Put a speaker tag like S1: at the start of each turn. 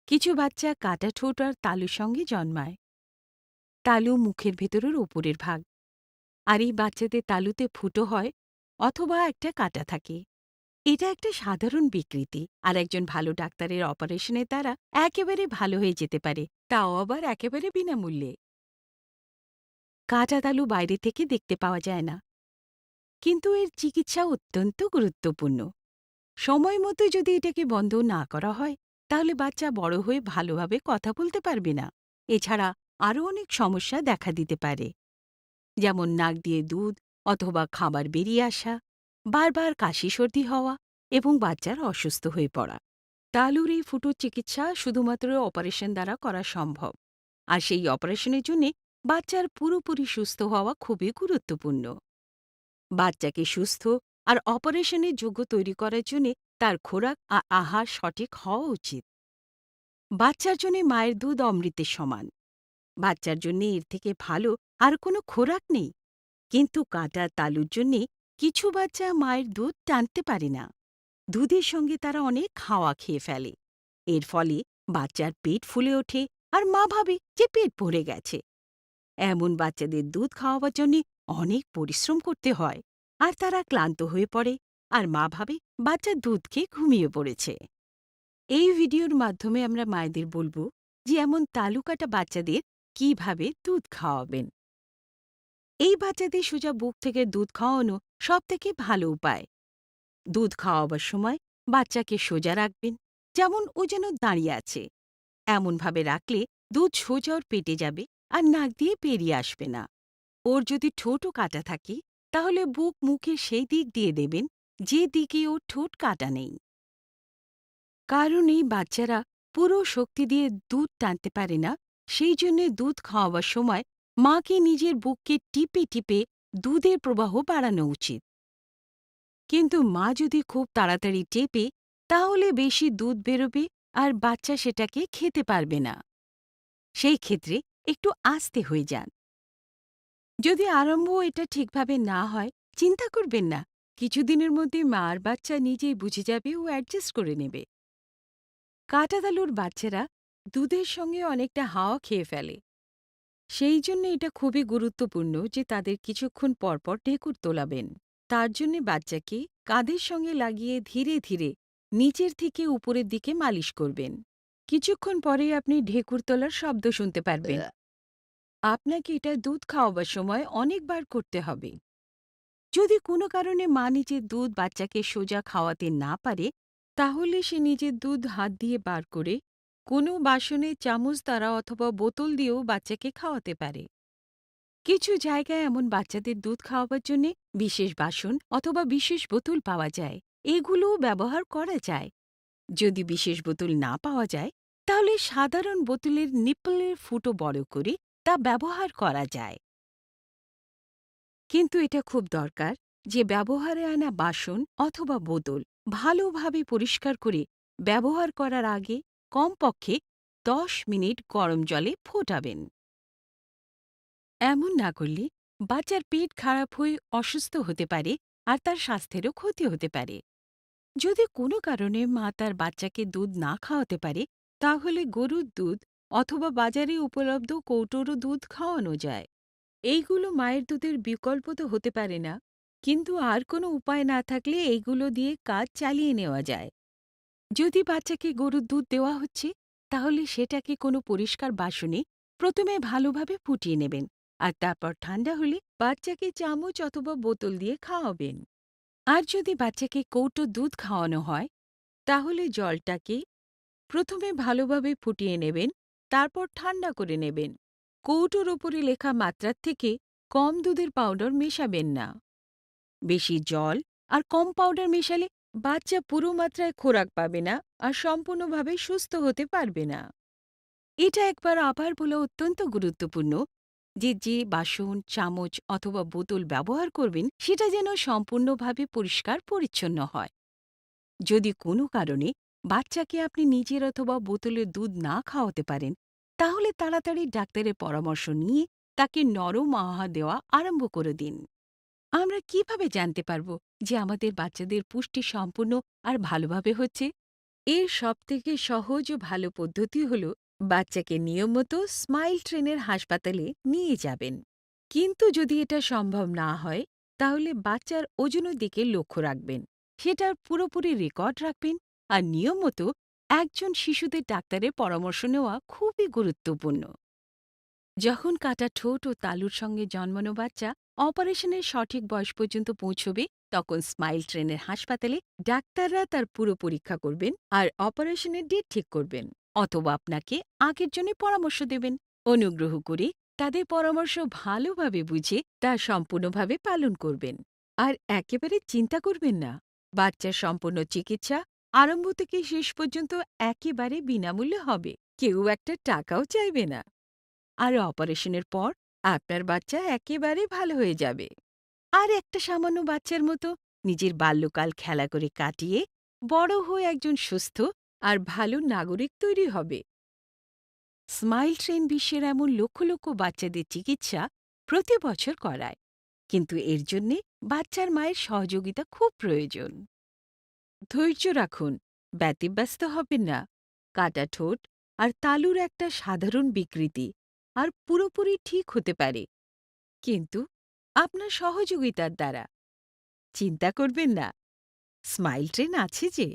S1: কিছু বাচ্চা কাটা ঠোঁট আর তালুর সঙ্গে জন্মায়। তালু মুখের ভেতরের ওপরের ভাগ। আর এই বাচ্চাদের তালুতে ফুটো হয় অথবা একটা কাটা থাকে। এটা একটা সাধারণ বিকৃতি, আর একজন ভালো ডাক্তারের অপারেশনের দ্বারা একেবারে ভালো হয়ে যেতে পারে, তাও আবার একেবারে বিনামূল্যে। কাটা তালু বাইরে থেকে দেখতে পাওয়া যায় না, কিন্তু এর চিকিৎসা অত্যন্ত গুরুত্বপূর্ণ। সময় মতো যদি এটাকে বন্ধ না করা হয়, তাহলে বাচ্চা বড় হয়ে ভালোভাবে কথা বলতে পারবে না। এছাড়া আরও অনেক সমস্যা দেখা দিতে পারে, যেমন নাক দিয়ে দুধ অথবা খাবার বেরিয়ে আসা, বারবার কাশি সর্দি হওয়া এবং বাচ্চার অসুস্থ হয়ে পড়া। তালুর এই ফুটোর চিকিৎসা শুধুমাত্র অপারেশন দ্বারা করা সম্ভব, আর সেই অপারেশনের জন্য বাচ্চার পুরোপুরি সুস্থ হওয়া খুবই গুরুত্বপূর্ণ। বাচ্চাকে সুস্থ আর অপারেশনের যোগ্য তৈরি করার জন্য তার খোরাক আর আহার সঠিক হওয়া উচিত। বাচ্চার জন্য মায়ের দুধ অমৃতের সমান। বাচ্চার জন্য এর থেকে ভালো আর কোনো খোরাক নেই। কিন্তু কাটা তালুর জন্যে কিছু বাচ্চা মায়ের দুধ টানতে পারে না। দুধের সঙ্গে তারা অনেক খাওয়া খেয়ে ফেলে। এর ফলে বাচ্চার পেট ফুলে ওঠে আর মা ভাবে যে পেট ভরে গেছে। এমন বাচ্চাদের দুধ খাওয়াবার জন্য অনেক পরিশ্রম করতে হয়, আর তারা ক্লান্ত হয়ে পড়ে, আর মা ভাবে বাচ্চা দুধ খেয়ে ঘুমিয়ে পড়েছে। এই ভিডিওর মাধ্যমে আমরা মায়েদের বলবো যে এমন তালু কাটা বাচ্চাদের কিভাবে দুধ খাওয়াবেন। এই বাচ্চাদের সোজা বুক থেকে দুধ খাওয়ানো সবথেকে ভালো উপায়। দুধ খাওয়াবার সময় বাচ্চাকে সোজা রাখবেন, যেমন ও যেন দাঁড়িয়ে আছে। এমনভাবে রাখলে দুধ সোজা ওর পেটে যাবে আর নাক দিয়ে বেরিয়ে আসবে না। ওর যদি ঠোঁটও কাটা থাকে, তাহলে বুক মুখের সেই দিক দিয়ে দেবেন যে দিকে ওর ঠোঁট কাটা নেই। কারণ এই বাচ্চারা পুরো শক্তি দিয়ে দুধ টানতে পারে না, সেই জন্যে দুধ খাওয়াবার সময় মাকে নিজের বুককে টিপে টিপে দুধের প্রবাহ বাড়ানো উচিত। কিন্তু মা যদি খুব তাড়াতাড়ি টেপে, তাহলে বেশি দুধ বেরোবে আর বাচ্চা সেটাকে খেতে পারবে না। সেই ক্ষেত্রে একটু আস্তে হয়ে যান। যদি আরম্ভ এটা ঠিকভাবে না হয়, চিন্তা করবেন না। কিছুদিনের মধ্যে মা আর বাচ্চা নিজেই বুঝে যাবে ও অ্যাডজাস্ট করে নেবে। কাঁটাতালুর বাচ্চারা দুধের সঙ্গে অনেকটা হাওয়া খেয়ে ফেলে। সেই জন্য এটা খুবই গুরুত্বপূর্ণ যে তাদের কিছুক্ষণ পরপর ঢেকুর তোলাবেন। তার জন্যে বাচ্চাকে কাঁধের সঙ্গে লাগিয়ে ধীরে ধীরে নিচের থেকে উপরের দিকে মালিশ করবেন। কিছুক্ষণ পরেই আপনি ঢেকুর তোলার শব্দ শুনতে পারবেন। আপনাকে এটা দুধ খাওয়াবার সময় অনেকবার করতে হবে। যদি কোনো কারণে মা নিজের দুধ বাচ্চাকে সোজা খাওয়াতে না পারে, তাহলে সে নিজের দুধ হাত দিয়ে বার করে কোনো বাসনে চামচ দ্বারা অথবা বোতল দিয়েও বাচ্চাকে খাওয়াতে পারে। কিছু জায়গায় এমন বাচ্চাদের দুধ খাওয়াবার জন্য বিশেষ বাসন অথবা বিশেষ বোতল পাওয়া যায়। এগুলোও ব্যবহার করা যায়। যদি বিশেষ বোতল না পাওয়া যায়, তাহলে সাধারণ বোতলের নিপলের ফুটো বড় করে তা ব্যবহার করা যায়। কিন্তু এটা খুব দরকার যে ব্যবহারে আনা বাসন অথবা বোতল ভালোভাবে পরিষ্কার করে ব্যবহার করার আগে কমপক্ষে 10 মিনিট গরম জলে ফোটাবেন। এমন না করলে বাচ্চার পেট খারাপ হয়ে অসুস্থ হতে পারে, আর তার স্বাস্থ্যেরও ক্ষতি হতে পারে। যদি কোনো কারণে মা তার বাচ্চাকে দুধ না খাওয়াতে পারে, তাহলে গরুর দুধ অথবা বাজারে উপলব্ধ কৌটোরও দুধ খাওয়ানো যায়। এইগুলো মায়ের দুধের বিকল্প তো হতে পারে না, কিন্তু আর কোনো উপায় না থাকলে এইগুলো দিয়ে কাজ চালিয়ে নেওয়া যায়। যদি বাচ্চাকে গরুর দুধ দেওয়া হচ্ছে, তাহলে সেটাকে কোনো পরিষ্কার বাসনে প্রথমে ভালোভাবে ফুটিয়ে নেবেন, আর তারপর ঠান্ডা হলে বাচ্চাকে চামচ অথবা বোতল দিয়ে খাওয়াবেন। আর যদি বাচ্চাকে কৌটো দুধ খাওয়ানো হয়, তাহলে জলটাকে প্রথমে ভালোভাবে ফুটিয়ে নেবেন, তারপর ঠান্ডা করে নেবেন। কৌটোর ওপরে লেখা মাত্রার থেকে কম দুধের পাউডার মেশাবেন না। বেশি জল আর কম পাউডার মেশালে বাচ্চা পুরো মাত্রায় খোরাক পাবে না আর সম্পূর্ণভাবে সুস্থ হতে পারবে না। এটা একবার আবার বলা অত্যন্ত গুরুত্বপূর্ণ যে যে বাসন, চামচ অথবা বোতল ব্যবহার করবেন সেটা যেন সম্পূর্ণভাবে পরিষ্কার পরিচ্ছন্ন হয়। যদি কোনো কারণে বাচ্চাকে আপনি নিজের অথবা বোতলের দুধ না খাওয়াতে পারেন, তাহলে তাড়াতাড়ি ডাক্তারের পরামর্শ নিয়ে তাকে নরম আহার দেওয়া আরম্ভ করে দিন। আমরা কিভাবে জানতে পারব যে আমাদের বাচ্চাদের পুষ্টি সম্পূর্ণ আর ভালোভাবে হচ্ছে? এর সবথেকে সহজ ও ভালো পদ্ধতি হল বাচ্চাকে নিয়মিত স্মাইল ট্রেনের হাসপাতালে নিয়ে যাবেন। কিন্তু যদি এটা সম্ভব না হয়, তাহলে বাচ্চার ওজনের দিকে লক্ষ্য রাখবেন, সেটার পুরোপুরি রেকর্ড রাখবেন, আর নিয়মিত একজন শিশুদের ডাক্তারের পরামর্শ নেওয়া খুবই গুরুত্বপূর্ণ। যখন কাটা ঠোঁট ও তালুর সঙ্গে জন্মানো বাচ্চা অপারেশনের সঠিক বয়স পর্যন্ত পৌঁছবে, তখন স্মাইল ট্রেনের হাসপাতালে ডাক্তাররা তার পুরো পরীক্ষা করবেন আর অপারেশনের ডেট ঠিক করবেন, অথবা আপনাকে আগের জন্য পরামর্শ দেবেন। অনুগ্রহ করে তাদের পরামর্শ ভালোভাবে বুঝে তা সম্পূর্ণভাবে পালন করবেন। আর একেবারে চিন্তা করবেন না, বাচ্চার সম্পূর্ণ চিকিৎসা আরম্ভ থেকে শেষ পর্যন্ত একেবারে বিনামূল্যে হবে। কেউ একটা টাকাও চাইবে না। আর অপারেশনের পর আপনার বাচ্চা একেবারে ভালো হয়ে যাবে। আর একটা সামান্য বাচ্চার মতো নিজের বাল্যকাল খেলা করে কাটিয়ে বড় হয়ে একজন সুস্থ আর ভালো নাগরিক তৈরি হবে। স্মাইল ট্রেন বিশ্বের এমন লক্ষ লক্ষ বাচ্চাদের চিকিৎসা প্রতি বছর করায়, কিন্তু এর জন্যে বাচ্চার মায়ের সহযোগিতা খুব প্রয়োজন। ধৈর্য রাখুন, ব্যতিব্যস্ত হবেন না। কাটা ঠোঁট আর তালুর একটা সাধারণ বিকৃতি, আর পুরোপুরি ঠিক হতে পারে, কিন্তু আপনার সহযোগিতার দ্বারা। চিন্তা করবেন না, স্মাইল ট্রেন আছে যে।